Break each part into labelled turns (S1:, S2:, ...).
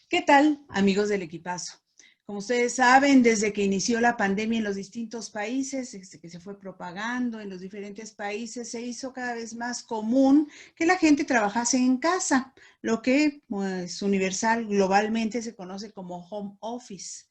S1: ¿Qué tal, amigos del equipazo? Como ustedes saben, desde que inició la pandemia en los distintos países, desde que se fue propagando en los diferentes países, se hizo cada vez más común que la gente trabajase en casa, lo que pues, universal globalmente se conoce como home office.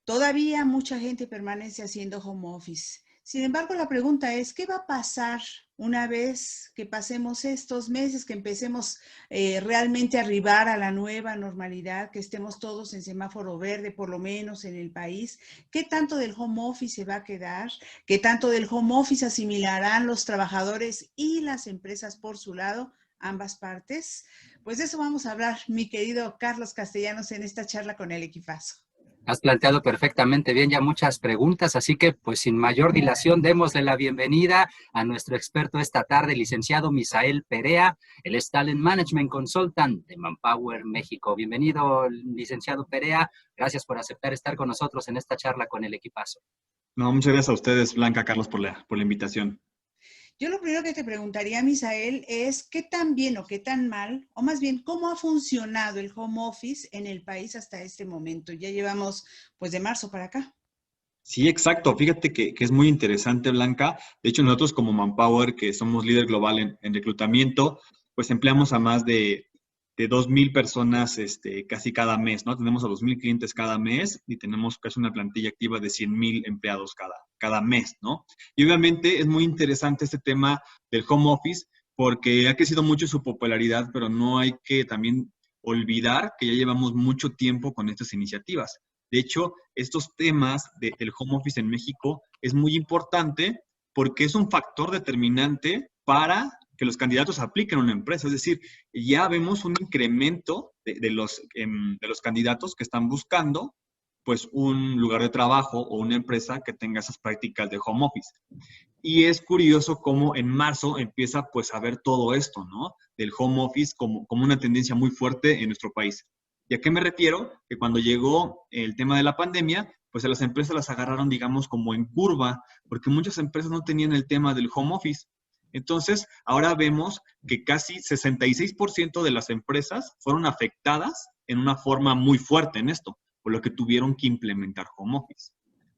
S1: Todavía mucha gente permanece haciendo home office. Sin embargo, la pregunta es, ¿qué va a pasar una vez que pasemos estos meses, que empecemos realmente a arribar a la nueva normalidad, que estemos todos en semáforo verde, por lo menos en el país? ¿Qué tanto del home office se va a quedar? ¿Qué tanto del home office asimilarán los trabajadores y las empresas por su lado? Ambas partes. Pues de eso vamos a hablar, mi querido Carlos Castellanos, en esta charla con el equipazo.
S2: Has planteado perfectamente bien ya muchas preguntas, así que pues sin mayor dilación démosle la bienvenida a nuestro experto esta tarde, licenciado Misael Perea. Él es Talent Management Consultant de Manpower México. Bienvenido, licenciado Perea. Gracias por aceptar estar con nosotros en esta charla con el equipazo.
S3: No, muchas gracias a ustedes, Blanca, Carlos, por la invitación.
S1: Yo lo primero que te preguntaría, Misael, es qué tan bien o qué tan mal, o más bien, cómo ha funcionado el home office en el país hasta este momento. Ya llevamos, pues, de marzo para acá.
S3: Sí, exacto. Fíjate que es muy interesante, Blanca. De hecho, nosotros como Manpower, que somos líder global en reclutamiento, pues empleamos a más de 2,000 personas casi cada mes, ¿no? Tenemos a 2,000 clientes cada mes y tenemos casi una plantilla activa de 100,000 empleados cada mes, ¿no? Y obviamente es muy interesante este tema del home office porque ha crecido mucho su popularidad, pero no hay que también olvidar que ya llevamos mucho tiempo con estas iniciativas. De hecho, estos temas del home office en México es muy importante porque es un factor determinante para que los candidatos apliquen a una empresa. Es decir, ya vemos un incremento de los candidatos que están buscando pues un lugar de trabajo o una empresa que tenga esas prácticas de home office. Y es curioso cómo en marzo empieza pues a ver todo esto, ¿no? Del home office como una tendencia muy fuerte en nuestro país. ¿Y a qué me refiero? Que cuando llegó el tema de la pandemia, pues a las empresas las agarraron, digamos, como en curva, porque muchas empresas no tenían el tema del home office. Entonces, ahora vemos que casi 66% de las empresas fueron afectadas en una forma muy fuerte en esto, por lo que tuvieron que implementar home office.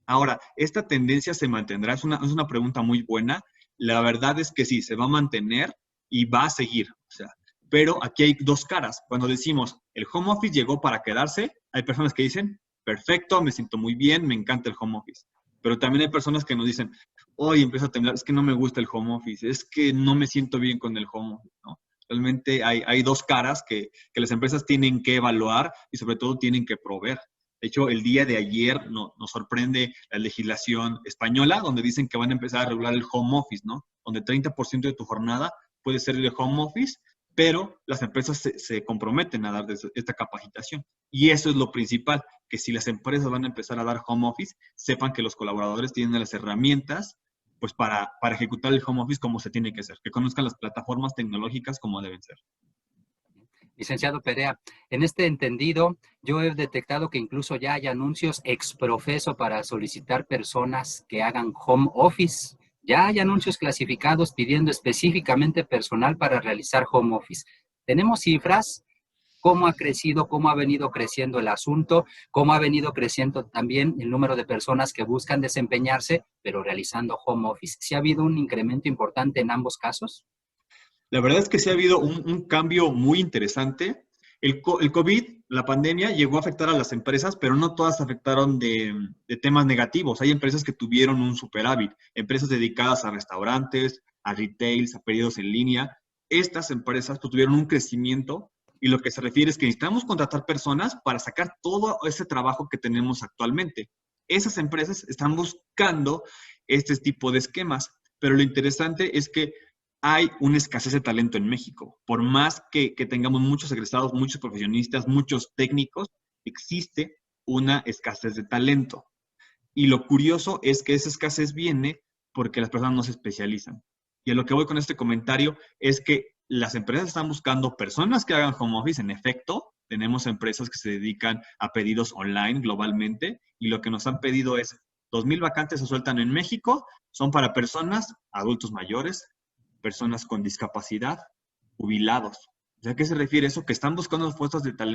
S3: Ahora, ¿esta tendencia se mantendrá? Es una pregunta muy buena. La verdad es que sí, se va a mantener y va a seguir. O sea, pero aquí hay dos caras. Cuando decimos el home office llegó para quedarse, hay personas que dicen, perfecto, me siento muy bien, me encanta el home office. Pero también hay personas que nos dicen, hoy empiezo a temblar, es que no me gusta el home office, es que no me siento bien con el home office, ¿no? Realmente hay dos caras que las empresas tienen que evaluar y sobre todo tienen que proveer. De hecho, el día de ayer nos sorprende la legislación española, donde dicen que van a empezar a regular el home office, ¿no? Donde 30% de tu jornada puede ser el home office, pero las empresas se comprometen a dar esta capacitación. Y eso es lo principal, que si las empresas van a empezar a dar home office, sepan que los colaboradores tienen las herramientas pues para ejecutar el home office como se tiene que hacer, que conozcan las plataformas tecnológicas como deben ser.
S2: Licenciado Perea, en este entendido, yo he detectado que incluso ya hay anuncios exprofeso para solicitar personas que hagan home office. Ya hay anuncios clasificados pidiendo específicamente personal para realizar home office. ¿Tenemos cifras? ¿Cómo ha crecido, cómo ha venido creciendo el asunto, cómo ha venido creciendo también el número de personas que buscan desempeñarse, pero realizando home office? ¿Sí ha habido un incremento importante en ambos casos?
S3: La verdad es que sí ha habido un cambio muy interesante. El COVID, la pandemia, llegó a afectar a las empresas, pero no todas afectaron de temas negativos. Hay empresas que tuvieron un superávit, empresas dedicadas a restaurantes, a retails, a pedidos en línea. Estas empresas pues, tuvieron un crecimiento y lo que se refiere es que necesitamos contratar personas para sacar todo ese trabajo que tenemos actualmente. Esas empresas están buscando este tipo de esquemas, pero lo interesante es que hay una escasez de talento en México. Por más que tengamos muchos egresados, muchos profesionistas, muchos técnicos, existe una escasez de talento. Y lo curioso es que esa escasez viene porque las personas no se especializan. Y a lo que voy con este comentario es que las empresas están buscando personas que hagan home office, en efecto. Tenemos empresas que se dedican a pedidos online globalmente y lo que nos han pedido es 2,000 vacantes se sueltan en México, son para personas, adultos mayores, personas con discapacidad, jubilados. ¿A qué se refiere eso? Que están buscando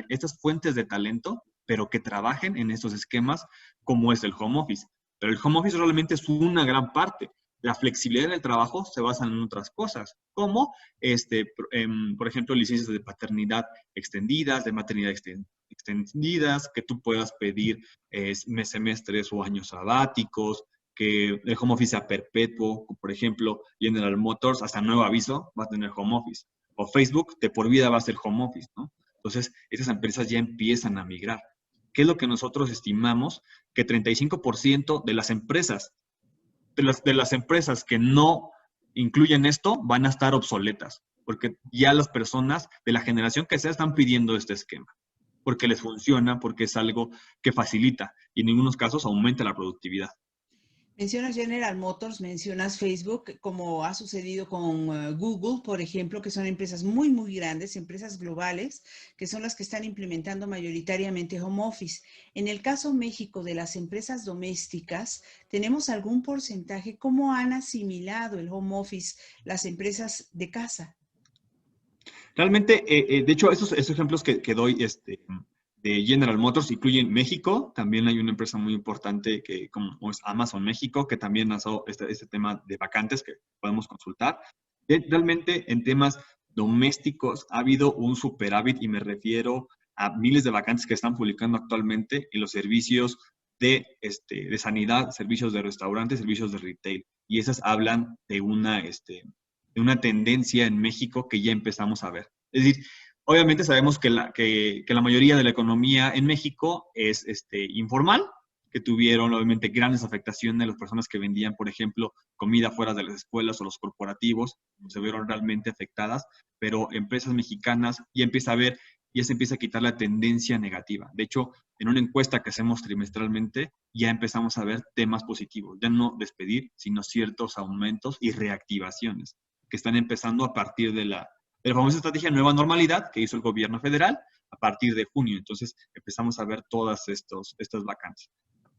S3: estas fuentes de talento, pero que trabajen en estos esquemas como es el home office. Pero el home office realmente es una gran parte. La flexibilidad en el trabajo se basa en otras cosas, como, por ejemplo, licencias de paternidad extendidas, de maternidad extendidas, que tú puedas pedir semestres o años sabáticos, que el home office sea perpetuo. Por ejemplo, General Motors, hasta nuevo aviso, va a tener home office. O Facebook, de por vida va a ser home office, ¿no? Entonces, esas empresas ya empiezan a migrar. ¿Qué es lo que nosotros estimamos? Que 35% de las empresas, de las empresas que no incluyen esto, van a estar obsoletas, porque ya las personas de la generación que sea están pidiendo este esquema, porque les funciona, porque es algo que facilita y en algunos casos aumenta la productividad.
S1: Mencionas General Motors, mencionas Facebook, como ha sucedido con Google, por ejemplo, que son empresas muy, muy grandes, empresas globales, que son las que están implementando mayoritariamente home office. En el caso México de las empresas domésticas, ¿tenemos algún porcentaje? ¿Cómo han asimilado el home office las empresas de casa?
S3: Realmente, de hecho, esos ejemplos que doy de General Motors incluyen México. También hay una empresa muy importante como es Amazon México, que también lanzó este tema de vacantes que podemos consultar. Realmente, en temas domésticos ha habido un superávit, y me refiero a miles de vacantes que están publicando actualmente en los servicios de sanidad, servicios de restaurantes, servicios de retail. Y esas hablan de una tendencia en México que ya empezamos a ver. Es decir, obviamente sabemos que la mayoría de la economía en México es informal, que tuvieron obviamente grandes afectaciones las personas que vendían, por ejemplo, comida fuera de las escuelas o los corporativos, se vieron realmente afectadas, pero empresas mexicanas ya se empieza a quitar la tendencia negativa. De hecho, en una encuesta que hacemos trimestralmente, ya empezamos a ver temas positivos, ya no despedir, sino ciertos aumentos y reactivaciones que están empezando a partir de la famosa estrategia Nueva Normalidad que hizo el gobierno federal a partir de junio. Entonces empezamos a ver todas estas vacantes.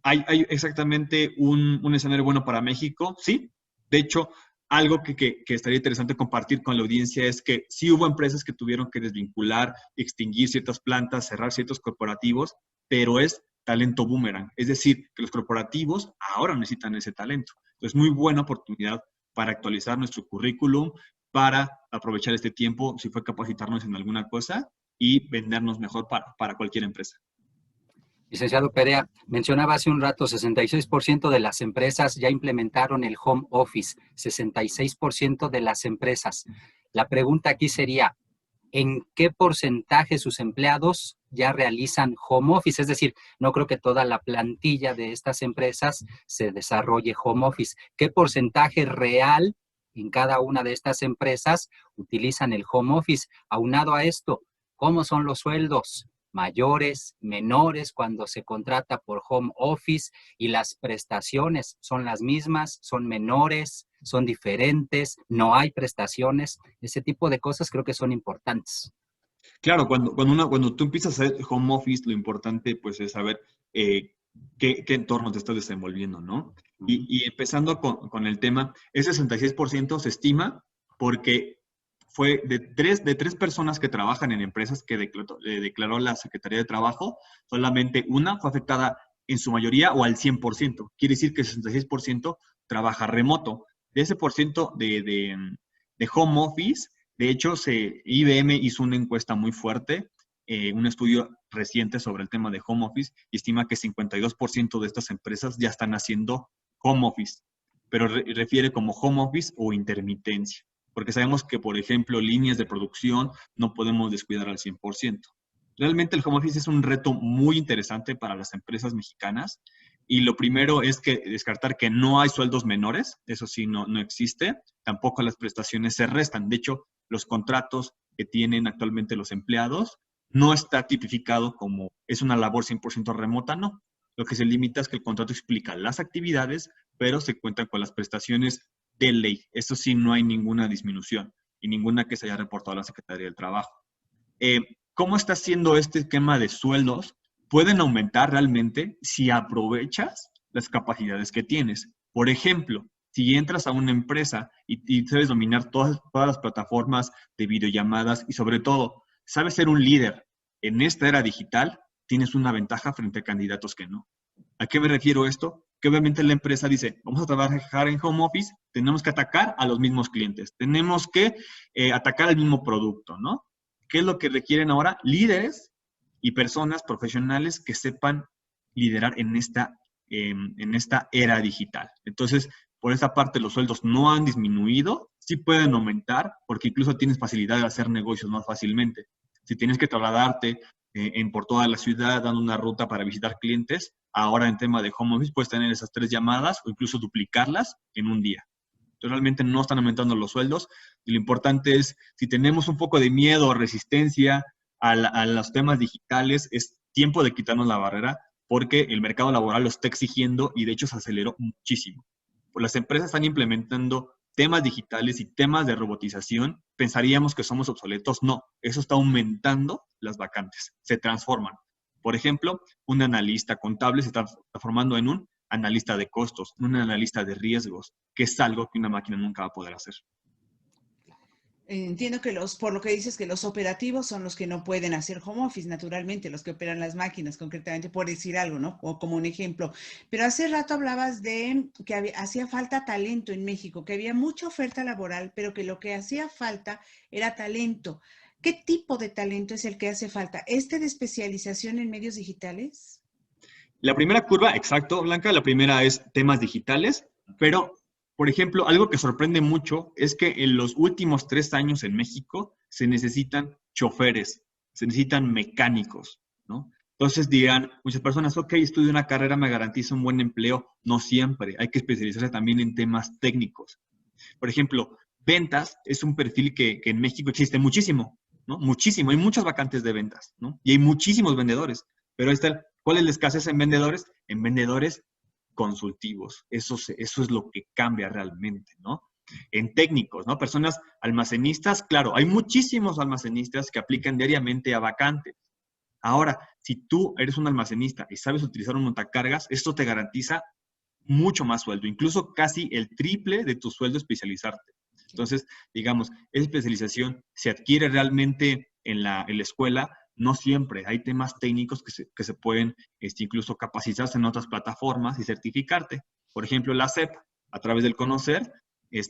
S3: ¿Hay exactamente un escenario bueno para México? Sí. De hecho, algo que estaría interesante compartir con la audiencia es que sí hubo empresas que tuvieron que desvincular, extinguir ciertas plantas, cerrar ciertos corporativos, pero es talento boomerang. Es decir, que los corporativos ahora necesitan ese talento. Entonces, muy buena oportunidad para actualizar nuestro currículum, para aprovechar este tiempo, si fue capacitarnos en alguna cosa y vendernos mejor para cualquier empresa.
S2: Licenciado Perea, mencionaba hace un rato, 66% de las empresas ya implementaron el home office, 66% de las empresas. La pregunta aquí sería, ¿en qué porcentaje sus empleados ya realizan home office? Es decir, no creo que toda la plantilla de estas empresas se desarrolle home office. ¿Qué porcentaje real en cada una de estas empresas utilizan el home office? Aunado a esto, ¿cómo son los sueldos? ¿Mayores, menores cuando se contrata por home office? ¿Y las prestaciones son las mismas, son menores, son diferentes, no hay prestaciones? Ese tipo de cosas creo que son importantes.
S3: Claro, cuando tú empiezas a hacer home office, lo importante pues es saber qué entorno te estás desenvolviendo, ¿no? Y empezando con el tema, ese 66% se estima porque fue de tres personas que trabajan en empresas que declaró la Secretaría de Trabajo, solamente una fue afectada en su mayoría o al 100%. Quiere decir que el 66% trabaja remoto. De ese porcentaje de home office, de hecho, IBM hizo una encuesta muy fuerte, un estudio reciente sobre el tema de home office, y estima que 52% de estas empresas ya están haciendo home office, pero refiere como home office o intermitencia, porque sabemos que, por ejemplo, líneas de producción no podemos descuidar al 100%. Realmente el home office es un reto muy interesante para las empresas mexicanas, y lo primero es descartar que no hay sueldos menores, eso sí no existe, tampoco las prestaciones se restan. De hecho, los contratos que tienen actualmente los empleados no está tipificado como es una labor 100% remota, no. Lo que se limita es que el contrato explica las actividades, pero se cuentan con las prestaciones de ley. Eso sí, no hay ninguna disminución y ninguna que se haya reportado a la Secretaría del Trabajo. ¿Cómo está haciendo este esquema de sueldos? Pueden aumentar realmente si aprovechas las capacidades que tienes. Por ejemplo, si entras a una empresa y sabes dominar todas las plataformas de videollamadas y sobre todo sabes ser un líder en esta era digital, tienes una ventaja frente a candidatos que no. ¿A qué me refiero esto? Que obviamente la empresa dice, vamos a trabajar en home office, tenemos que atacar a los mismos clientes, tenemos que atacar el mismo producto, ¿no? ¿Qué es lo que requieren ahora? Líderes y personas profesionales que sepan liderar en esta era digital. Entonces, por esa parte, los sueldos no han disminuido, sí pueden aumentar, porque incluso tienes facilidad de hacer negocios más fácilmente. Si tienes que trasladarte por toda la ciudad, dando una ruta para visitar clientes, ahora en tema de home office puedes tener esas 3 llamadas o incluso duplicarlas en un día. Entonces, realmente no están aumentando los sueldos y lo importante es, si tenemos un poco de miedo o resistencia a los temas digitales, es tiempo de quitarnos la barrera porque el mercado laboral lo está exigiendo y de hecho se aceleró muchísimo. Pues las empresas están implementando temas digitales y temas de robotización, pensaríamos que somos obsoletos. No, eso está aumentando las vacantes, se transforman. Por ejemplo, un analista contable se está transformando en un analista de costos, un analista de riesgos, que es algo que una máquina nunca va a poder hacer.
S1: Entiendo que por lo que dices, que los operativos son los que no pueden hacer home office, naturalmente, los que operan las máquinas, concretamente, por decir algo, ¿no? O como un ejemplo. Pero hace rato hablabas de que hacía falta talento en México, que había mucha oferta laboral, pero que lo que hacía falta era talento. ¿Qué tipo de talento es el que hace falta? ¿Este de especialización en medios digitales?
S3: La primera curva, exacto, Blanca, la primera es temas digitales, pero, por ejemplo, algo que sorprende mucho es que en los últimos 3 años en México se necesitan choferes, se necesitan mecánicos, ¿no? Entonces dirán muchas personas, ok, estudio una carrera, me garantiza un buen empleo. No siempre, hay que especializarse también en temas técnicos. Por ejemplo, ventas es un perfil que en México existe muchísimo, ¿no? Muchísimo, hay muchas vacantes de ventas, ¿no? Y hay muchísimos vendedores, pero ahí está, ¿cuál es la escasez en vendedores? En vendedores consultivos. Eso es lo que cambia realmente, ¿no? En técnicos, ¿no? Personas almacenistas, claro, hay muchísimos almacenistas que aplican diariamente a vacantes. Ahora, si tú eres un almacenista y sabes utilizar un montacargas, esto te garantiza mucho más sueldo, incluso casi el triple de tu sueldo especializarte. Entonces, digamos, esa especialización se adquiere realmente en la escuela, no siempre. Hay temas técnicos que se pueden incluso capacitarse en otras plataformas y certificarte. Por ejemplo, la SEP, a través del Conocer,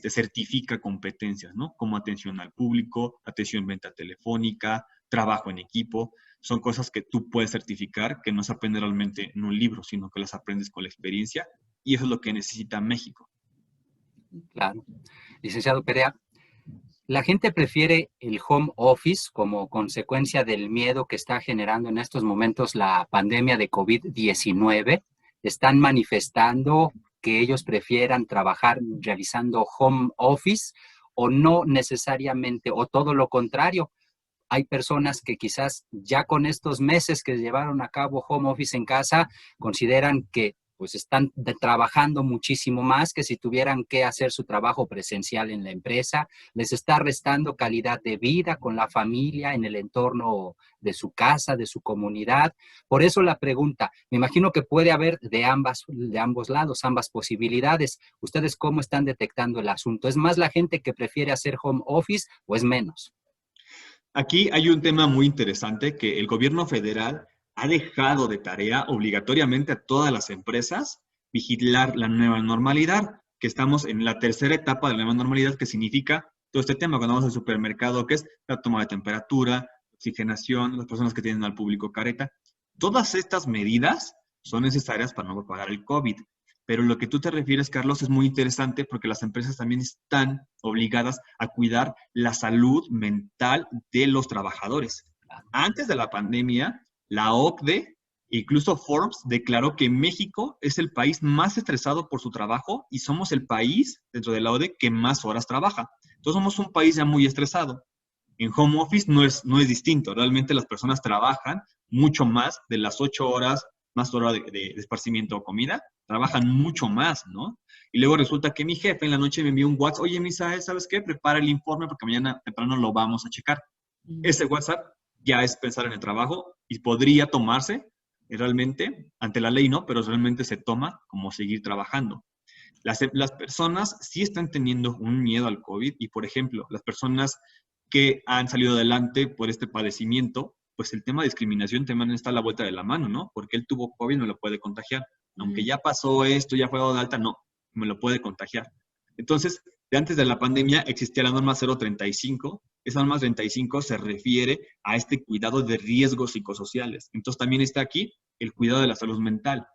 S3: certifica competencias, ¿no? Como atención al público, atención en venta telefónica, trabajo en equipo. Son cosas que tú puedes certificar, que no se aprende realmente en un libro, sino que las aprendes con la experiencia. Y eso es lo que necesita México.
S2: Claro. Licenciado Perea, la gente prefiere el home office como consecuencia del miedo que está generando en estos momentos la pandemia de COVID-19. Están manifestando que ellos prefieran trabajar realizando home office o no necesariamente, o todo lo contrario. Hay personas que quizás ya con estos meses que llevaron a cabo home office en casa consideran que pues están trabajando muchísimo más que si tuvieran que hacer su trabajo presencial en la empresa, les está restando calidad de vida con la familia, en el entorno de su casa, de su comunidad. Por eso la pregunta, me imagino que puede haber de ambos lados, ambas posibilidades. ¿Ustedes cómo están detectando el asunto? ¿Es más la gente que prefiere hacer home office o es menos?
S3: Aquí hay un tema muy interesante que el gobierno federal ha dejado de tarea obligatoriamente a todas las empresas vigilar la nueva normalidad, que estamos en la tercera etapa de la nueva normalidad, que significa todo este tema cuando vamos al supermercado, que es la toma de temperatura, oxigenación, las personas que tienen al público careta. Todas estas medidas son necesarias para no propagar el COVID. Pero lo que tú te refieres, Carlos, es muy interesante porque las empresas también están obligadas a cuidar la salud mental de los trabajadores. Antes de la pandemia, la OCDE, incluso Forbes, declaró que México es el país más estresado por su trabajo y somos el país dentro de la OCDE que más horas trabaja. Entonces somos un país ya muy estresado. En home office no es distinto. Realmente las personas trabajan mucho más de las 8 horas, más hora de esparcimiento o comida, trabajan mucho más, ¿no? Y luego resulta que mi jefe en la noche me envió un WhatsApp, oye, Misael, ¿sabes qué? Prepara el informe porque mañana temprano lo vamos a checar. Ese WhatsApp ya es pensar en el trabajo y podría tomarse realmente, ante la ley no, pero realmente se toma como seguir trabajando. Las personas sí están teniendo un miedo al COVID y, por ejemplo, las personas que han salido adelante por este padecimiento, pues el tema de discriminación también está a la vuelta de la mano, ¿no? Porque él tuvo COVID, no lo puede contagiar. Aunque ya pasó esto, ya fue dado de alta, no, me lo puede contagiar. Entonces, de antes de la pandemia existía la norma 035. Esa norma 35 se refiere a este cuidado de riesgos psicosociales. Entonces, también está aquí el cuidado de la salud mental.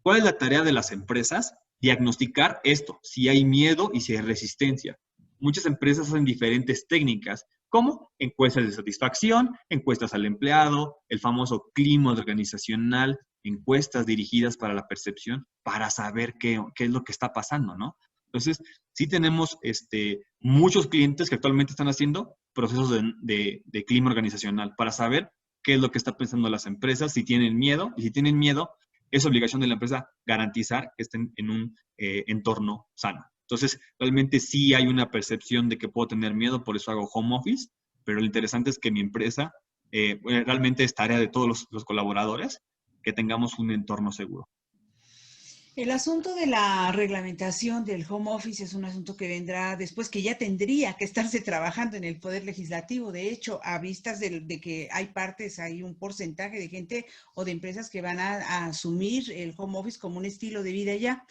S3: ¿Cuál es la tarea de las empresas? Diagnosticar esto, si hay miedo y si hay resistencia. Muchas empresas hacen diferentes técnicas, como encuestas de satisfacción, encuestas al empleado, el famoso clima organizacional, encuestas dirigidas para la percepción, para saber qué es lo que está pasando, ¿no? Entonces, sí tenemos muchos clientes que actualmente están haciendo procesos de clima organizacional para saber qué es lo que está pensando las empresas, si tienen miedo, y si tienen miedo, es obligación de la empresa garantizar que estén en un entorno sano. Entonces, realmente sí hay una percepción de que puedo tener miedo, por eso hago home office, pero lo interesante es que mi empresa realmente es tarea de todos los colaboradores que tengamos un entorno seguro.
S1: El asunto de la reglamentación del home office es un asunto que vendrá después, que ya tendría que estarse trabajando en el Poder Legislativo. De hecho, a vistas de que hay un porcentaje de gente o de empresas que van a asumir el home office como un estilo de vida ya.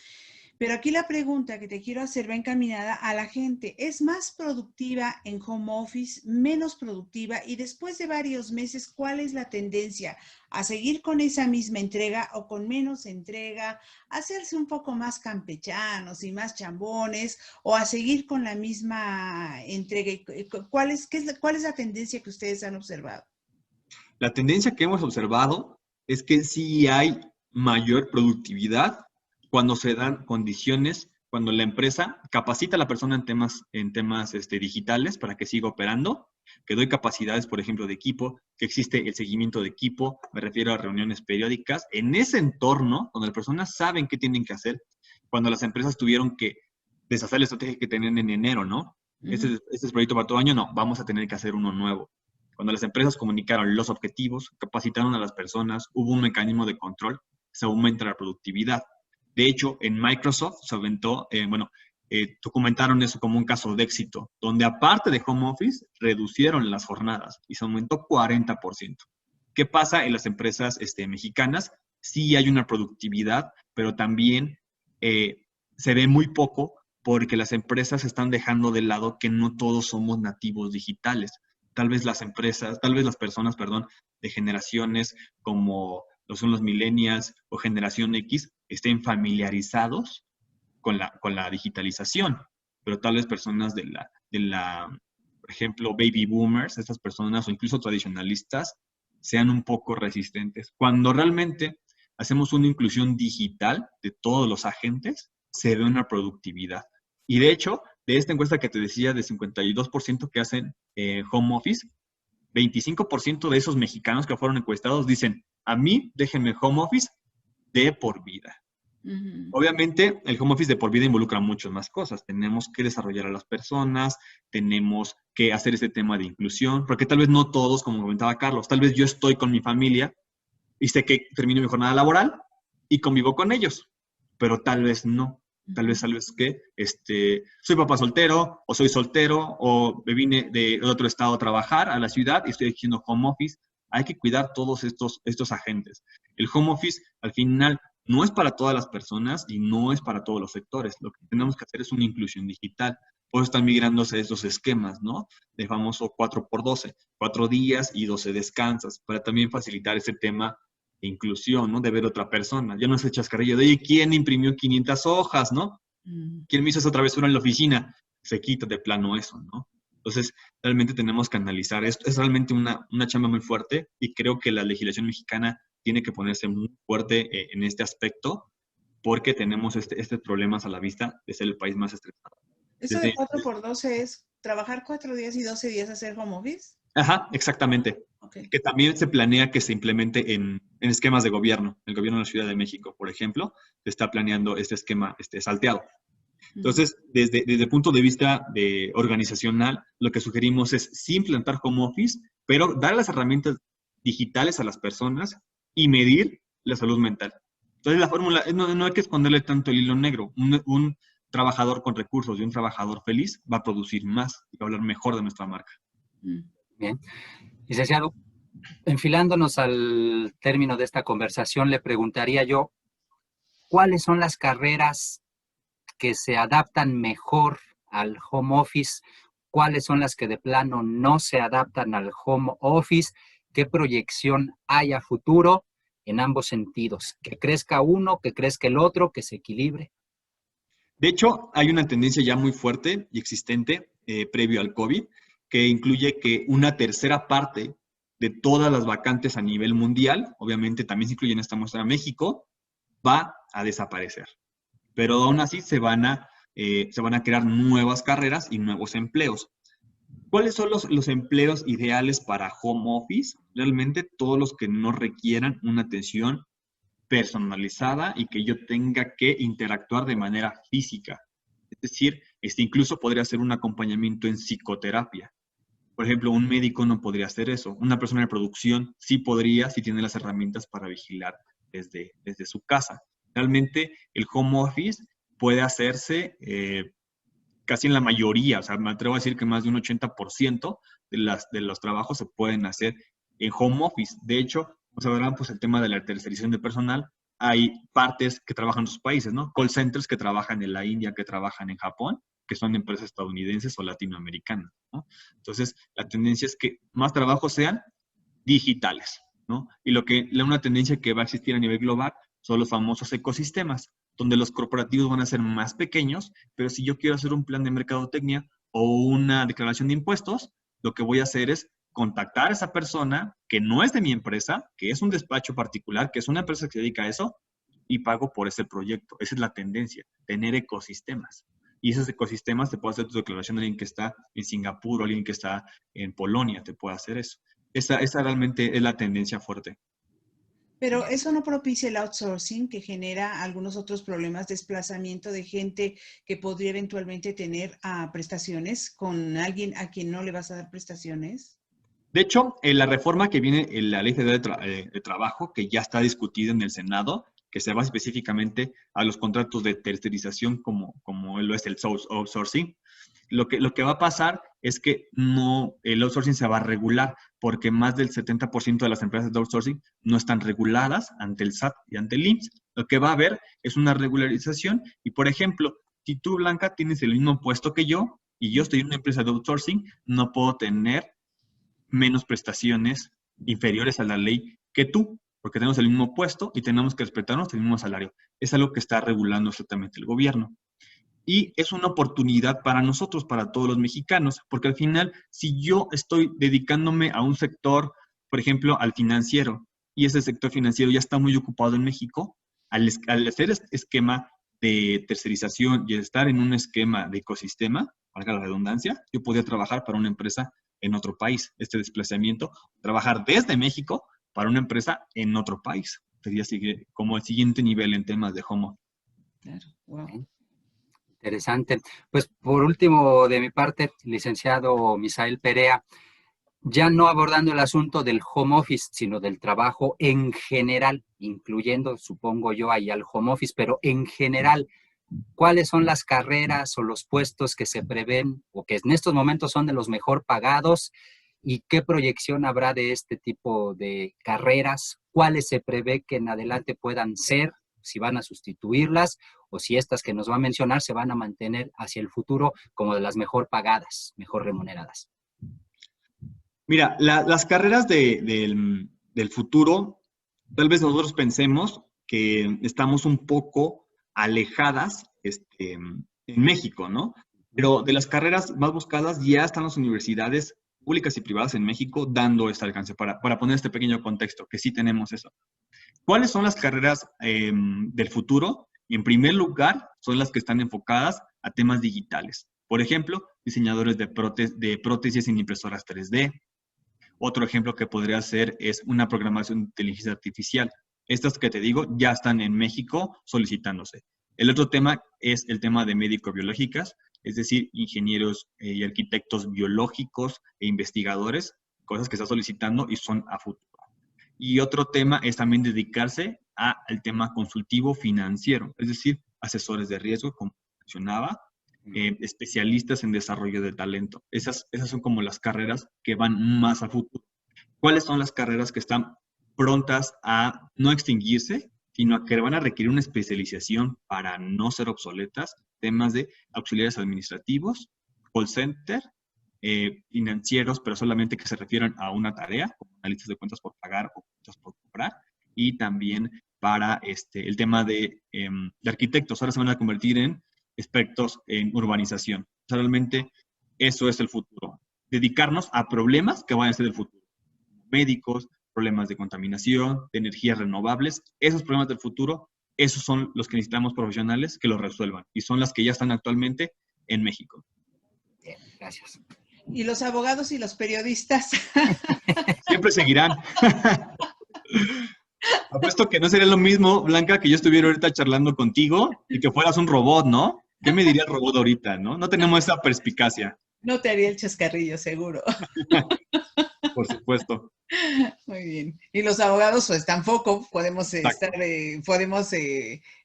S1: Pero aquí la pregunta que te quiero hacer va encaminada a la gente. ¿Es más productiva en home office, menos productiva? Y después de varios meses, ¿cuál es la tendencia? ¿A seguir con esa misma entrega o con menos entrega? ¿A hacerse un poco más campechanos y más chambones? ¿O a seguir con la misma entrega? ¿Cuál es la tendencia que ustedes han observado?
S3: La tendencia que hemos observado es que sí hay mayor productividad cuando se dan condiciones, cuando la empresa capacita a la persona en temas digitales para que siga operando, que doy capacidades, por ejemplo, de equipo, que existe el seguimiento de equipo, me refiero a reuniones periódicas, en ese entorno donde las personas saben qué tienen que hacer, cuando las empresas tuvieron que deshacer la estrategia que tenían en enero, ¿no? Este es el proyecto para todo año, no, vamos a tener que hacer uno nuevo. Cuando las empresas comunicaron los objetivos, capacitaron a las personas, hubo un mecanismo de control, se aumenta la productividad. De hecho, en Microsoft se aventó, documentaron eso como un caso de éxito, donde aparte de home office, reducieron las jornadas y se aumentó 40%. ¿Qué pasa en las empresas mexicanas? Sí hay una productividad, pero también se ve muy poco porque las empresas están dejando de lado que no todos somos nativos digitales. Tal vez las personas, de generaciones como lo son los millennials o generación X, estén familiarizados con la digitalización, pero tal vez personas por ejemplo, baby boomers, estas personas o incluso tradicionalistas, sean un poco resistentes. Cuando realmente hacemos una inclusión digital de todos los agentes, se ve una productividad. Y de hecho, de esta encuesta que te decía de 52% que hacen home office, 25% de esos mexicanos que fueron encuestados dicen, a mí déjenme home office de por vida. Obviamente, el home office de por vida involucra muchas más cosas. Tenemos que desarrollar a las personas, tenemos que hacer este tema de inclusión, porque tal vez no todos, como comentaba Carlos, tal vez yo estoy con mi familia y sé que termino mi jornada laboral y convivo con ellos, pero tal vez no. Tal vez que soy papá soltero o soy soltero o me vine de otro estado a trabajar a la ciudad y estoy haciendo home office. Hay que cuidar todos estos agentes. El home office, al final, no es para todas las personas y no es para todos los sectores. Lo que tenemos que hacer es una inclusión digital. Por eso están migrándose estos esquemas, ¿no? De famoso 4x12, 4 días y 12 descansas, para también facilitar ese tema de inclusión, ¿no? De ver otra persona. Ya no es el chascarrillo de, oye, ¿quién imprimió 500 hojas, no? ¿Quién me hizo esa travesura en la oficina? Se quita de plano eso, ¿no? Entonces, realmente tenemos que analizar esto. Es realmente una chamba muy fuerte y creo que la legislación mexicana tiene que ponerse muy fuerte en este aspecto porque tenemos estos problemas a la vista de ser el país más estresado.
S1: ¿Eso de 4x12 es trabajar 4 días y 12 días hacer home office?
S3: Ajá, exactamente. Okay. Que también se planea que se implemente en esquemas de gobierno. El gobierno de la Ciudad de México, por ejemplo, está planeando este esquema salteado. Entonces, desde el punto de vista organizacional, lo que sugerimos es sí implantar home office, pero dar las herramientas digitales a las personas y medir la salud mental. Entonces, la fórmula, no hay que esconderle tanto el hilo negro. Un trabajador con recursos y un trabajador feliz va a producir más y va a hablar mejor de nuestra marca.
S1: Mm.
S2: Bien. Licenciado, enfilándonos al término de esta conversación, le preguntaría yo, ¿cuáles son las carreras que se adaptan mejor al home office? ¿Cuáles son las que de plano no se adaptan al home office? ¿Qué proyección hay a futuro en ambos sentidos? Que crezca uno, que crezca el otro, que se equilibre.
S3: De hecho, hay una tendencia ya muy fuerte y existente previo al COVID, que incluye que una tercera parte de todas las vacantes a nivel mundial, obviamente también se incluye en esta muestra México, va a desaparecer. Pero aún así se van a crear nuevas carreras y nuevos empleos. ¿Cuáles son los empleos ideales para home office? Realmente todos los que no requieran una atención personalizada y que yo tenga que interactuar de manera física. Es decir, incluso podría ser un acompañamiento en psicoterapia. Por ejemplo, un médico no podría hacer eso. Una persona de producción sí podría, si tiene las herramientas para vigilar desde su casa. Realmente el home office puede hacerse casi en la mayoría, o sea, me atrevo a decir que más de un 80% de los trabajos se pueden hacer en home office. De hecho, pues ahora pues el tema de la tercerización de personal, hay partes que trabajan en otros países, ¿no? Call centers que trabajan en la India, que trabajan en Japón, que son empresas estadounidenses o latinoamericanas, ¿no? Entonces, la tendencia es que más trabajos sean digitales, ¿no? Y una tendencia que va a existir a nivel global son los famosos ecosistemas, donde los corporativos van a ser más pequeños, pero si yo quiero hacer un plan de mercadotecnia o una declaración de impuestos, lo que voy a hacer es contactar a esa persona que no es de mi empresa, que es un despacho particular, que es una empresa que se dedica a eso, y pago por ese proyecto. Esa es la tendencia, tener ecosistemas. Y esos ecosistemas te puede hacer tu declaración de alguien que está en Singapur o alguien que está en Polonia, te puede hacer eso. Esa realmente es la tendencia fuerte.
S1: Pero eso no propicia el outsourcing que genera algunos otros problemas, desplazamiento de gente que podría eventualmente tener prestaciones con alguien a quien no le vas a dar prestaciones.
S3: De hecho, la reforma que viene en la Ley Federal de Trabajo, que ya está discutida en el Senado, que se va específicamente a los contratos de tercerización como lo es el outsourcing, lo que va a pasar es que el outsourcing se va a regular porque más del 70% de las empresas de outsourcing no están reguladas ante el SAT y ante el IMSS. Lo que va a haber es una regularización y, por ejemplo, si tú, Blanca, tienes el mismo puesto que yo y yo estoy en una empresa de outsourcing, no puedo tener menos prestaciones inferiores a la ley que tú, porque tenemos el mismo puesto y tenemos que respetarnos el mismo salario. Es algo que está regulando exactamente el gobierno. Y es una oportunidad para nosotros, para todos los mexicanos, porque al final, si yo estoy dedicándome a un sector, por ejemplo, al financiero, y ese sector financiero ya está muy ocupado en México, al hacer este esquema de tercerización y estar en un esquema de ecosistema, valga la redundancia, yo podría trabajar para una empresa en otro país. Este desplazamiento, trabajar desde México para una empresa en otro país. Sería como el siguiente nivel en temas de home office.
S1: Claro, wow.
S2: Interesante. Pues por último, de mi parte, licenciado Misael Perea, ya no abordando el asunto del home office, sino del trabajo en general, incluyendo, supongo yo, ahí al home office, pero en general, ¿cuáles son las carreras o los puestos que se prevén o que en estos momentos son de los mejor pagados? ¿Y qué proyección habrá de este tipo de carreras? ¿Cuáles se prevé que en adelante puedan ser? Si van a sustituirlas o si estas que nos va a mencionar se van a mantener hacia el futuro como de las mejor pagadas, mejor remuneradas.
S3: Mira, las carreras del futuro, tal vez nosotros pensemos que estamos un poco alejadas en México, ¿no? Pero de las carreras más buscadas ya están las universidades públicas y privadas en México dando este alcance, para poner este pequeño contexto, que sí tenemos eso. ¿Cuáles son las carreras del futuro? En primer lugar, son las que están enfocadas a temas digitales. Por ejemplo, diseñadores de prótesis en impresoras 3D. Otro ejemplo que podría ser es una programación de inteligencia artificial. Estas que te digo ya están en México solicitándose. El otro tema es el tema de médico-biológicas, es decir, ingenieros y arquitectos biológicos e investigadores, cosas que está solicitando y son a futuro. Y otro tema es también dedicarse al tema consultivo financiero, es decir, asesores de riesgo, como mencionaba, especialistas en desarrollo de talento. Esas son como las carreras que van más a futuro. ¿Cuáles son las carreras que están prontas a no extinguirse, sino a que van a requerir una especialización para no ser obsoletas? Temas de auxiliares administrativos, call center, financieros, pero solamente que se refieran a una tarea, como analistas de cuentas por pagar o cuentas por cobrar, y también para el tema de arquitectos. Ahora se van a convertir en expertos en urbanización. O sea, realmente eso es el futuro. Dedicarnos a problemas que van a ser el futuro. Médicos, problemas de contaminación, de energías renovables. Esos problemas del futuro, esos son los que necesitamos profesionales que los resuelvan. Y son las que ya están actualmente en México.
S2: Bien, gracias.
S1: ¿Y los abogados y los periodistas?
S3: Siempre seguirán. Apuesto que no sería lo mismo, Blanca, que yo estuviera ahorita charlando contigo y que fueras un robot, ¿no? ¿Qué me diría el robot ahorita, no? No tenemos esa perspicacia.
S1: No te haría el chascarrillo, seguro.
S3: Por supuesto.
S1: Muy bien. Y los abogados, pues tampoco podemos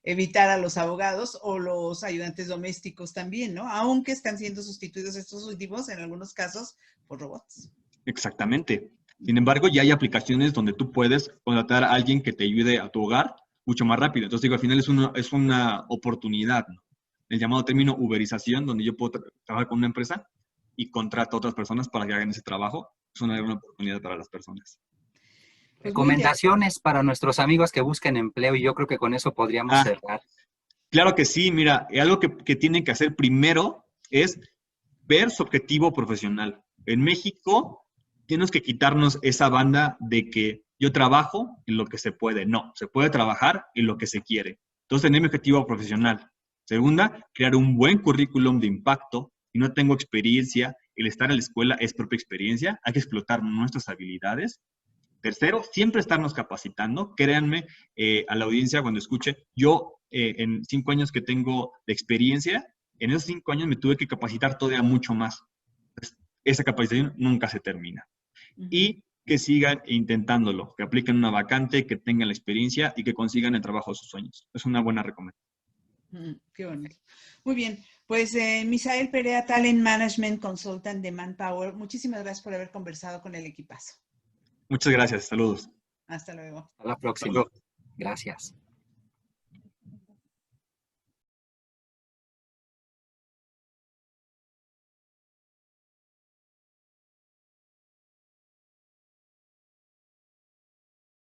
S1: evitar a los abogados o los ayudantes domésticos también, ¿no? Aunque están siendo sustituidos estos últimos, en algunos casos, por robots.
S3: Exactamente. Sin embargo, ya hay aplicaciones donde tú puedes contratar a alguien que te ayude a tu hogar mucho más rápido. Entonces, digo, al final es una oportunidad, ¿no? El llamado término uberización, donde yo puedo trabajar con una empresa y contrato a otras personas para que hagan ese trabajo. Es una gran oportunidad para las personas.
S2: Recomendaciones para nuestros amigos que busquen empleo, y yo creo que con eso podríamos cerrar.
S3: Claro que sí, mira, algo que tienen que hacer primero es ver su objetivo profesional. En México tenemos que quitarnos esa banda de que yo trabajo en lo que se puede. No, se puede trabajar en lo que se quiere. Entonces, tener mi objetivo profesional. Segunda, crear un buen currículum de impacto. Si no tengo experiencia, el estar en la escuela es propia experiencia. Hay que explotar nuestras habilidades. Tercero, siempre estarnos capacitando. Créanme, a la audiencia cuando escuche, yo en 5 años que tengo de experiencia, en esos 5 años me tuve que capacitar todavía mucho más. Entonces, esa capacitación nunca se termina. Y que sigan intentándolo, que apliquen una vacante, que tengan la experiencia y que consigan el trabajo de sus sueños. Es una buena recomendación.
S1: Qué bonito. Muy bien. Pues Misael Perea, Talent Management Consultant de Manpower, muchísimas gracias por haber conversado con el equipazo.
S3: Muchas gracias. Saludos.
S1: Hasta luego.
S2: Hasta la próxima. Gracias.